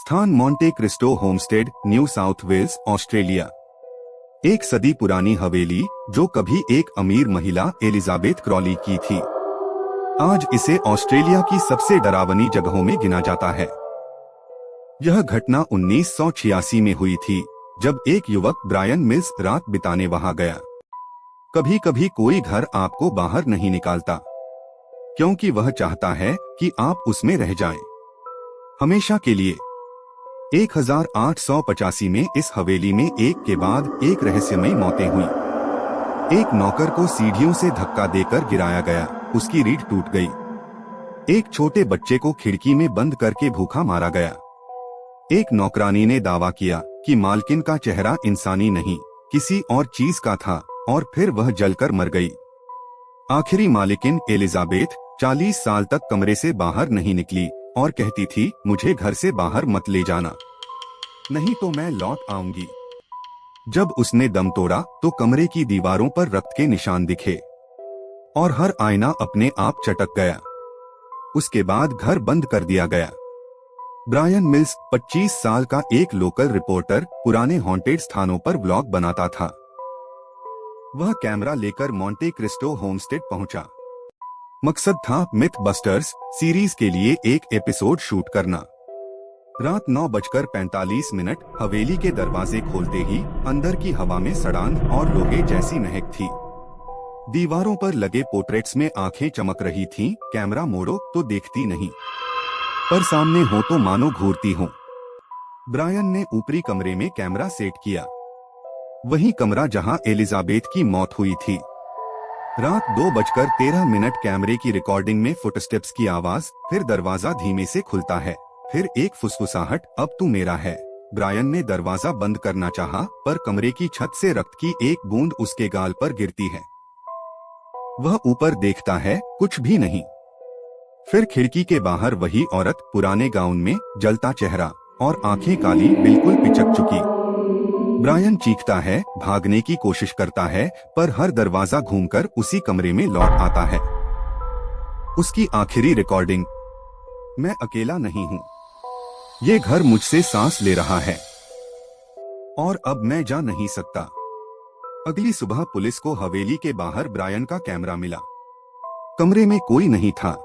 स्थान Monte Cristo Homestead, New South Wales, Australia. एक सदी पुरानी हवेली जो कभी एक अमीर महिला एलिजाबेथ क्रॉली की थी, आज इसे ऑस्ट्रेलिया की सबसे डरावनी जगहों में गिना जाता है। यह घटना 1986 में हुई थी, जब एक युवक ब्रायन मिल्स रात बिताने वहां गया। कभी कभी कोई घर आपको बाहर नहीं निकालता, क्योंकि वह चाहता है कि आप उसमें रह जाएं, हमेशा के लिए। 1885 में इस हवेली में एक के बाद एक रहस्यमयी मौतें हुई। एक नौकर को सीढ़ियों से धक्का देकर गिराया गया, उसकी रीढ़ टूट गई। एक छोटे बच्चे को खिड़की में बंद करके भूखा मारा गया। एक नौकरानी ने दावा किया कि मालकिन का चेहरा इंसानी नहीं, किसी और चीज का था, और फिर वह जलकर मर गई। आखिरी मालिकिन एलिजाबेथ 40 साल तक कमरे से बाहर नहीं निकली और कहती थी, मुझे घर से बाहर मत ले जाना, नहीं तो मैं लौट आऊंगी। जब उसने दम तोड़ा तो कमरे की दीवारों पर रक्त के निशान दिखे और हर आईना अपने आप चटक गया। उसके बाद घर बंद कर दिया गया। ब्रायन मिल्स 25 साल का एक लोकल रिपोर्टर पुराने हॉन्टेड स्थानों पर ब्लॉग बनाता था। वह कैमरा लेकर मॉन्टे क्रिस्टो होमस्टेड पहुंचा। मकसद था मिथ बस्टर्स सीरीज के लिए एक एपिसोड शूट करना। रात 9:45 हवेली के दरवाजे खोलते ही अंदर की हवा में सड़ान और लोहे जैसी महक थी। दीवारों पर लगे पोर्ट्रेट्स में आंखें चमक रही थीं, कैमरा मोड़ो तो देखती नहीं, पर सामने हो तो मानो घूरती हो। ब्रायन ने ऊपरी कमरे में कैमरा सेट किया, वही कमरा जहां एलिजाबेथ की मौत हुई थी। रात 2:13 कैमरे की रिकॉर्डिंग में फुटस्टेप्स की आवाज, फिर दरवाजा धीमे से खुलता है, फिर एक फुसफुसाहट, अब तू मेरा है। ब्रायन ने दरवाजा बंद करना चाहा, पर कमरे की छत से रक्त की एक बूंद उसके गाल पर गिरती है। वह ऊपर देखता है, कुछ भी नहीं। फिर खिड़की के बाहर वही औरत, पुराने गाउन में, जलता चेहरा और आंखें काली, बिल्कुल पिचक चुकी। ब्रायन चीखता है, भागने की कोशिश करता है, पर हर दरवाजा घूमकर उसी कमरे में लौट आता है। उसकी आखिरी रिकॉर्डिंग, मैं अकेला नहीं हूँ, ये घर मुझसे सांस ले रहा है और अब मैं जा नहीं सकता। अगली सुबह पुलिस को हवेली के बाहर ब्रायन का कैमरा मिला। कमरे में कोई नहीं था,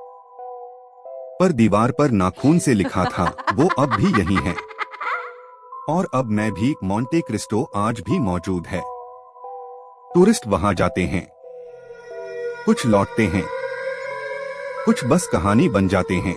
पर दीवार पर नाखून से लिखा था, वो अब भी यही है और अब मैं भी। मॉन्टे क्रिस्टो आज भी मौजूद है। टूरिस्ट वहां जाते हैं, कुछ लौटते हैं, कुछ बस कहानी बन जाते हैं।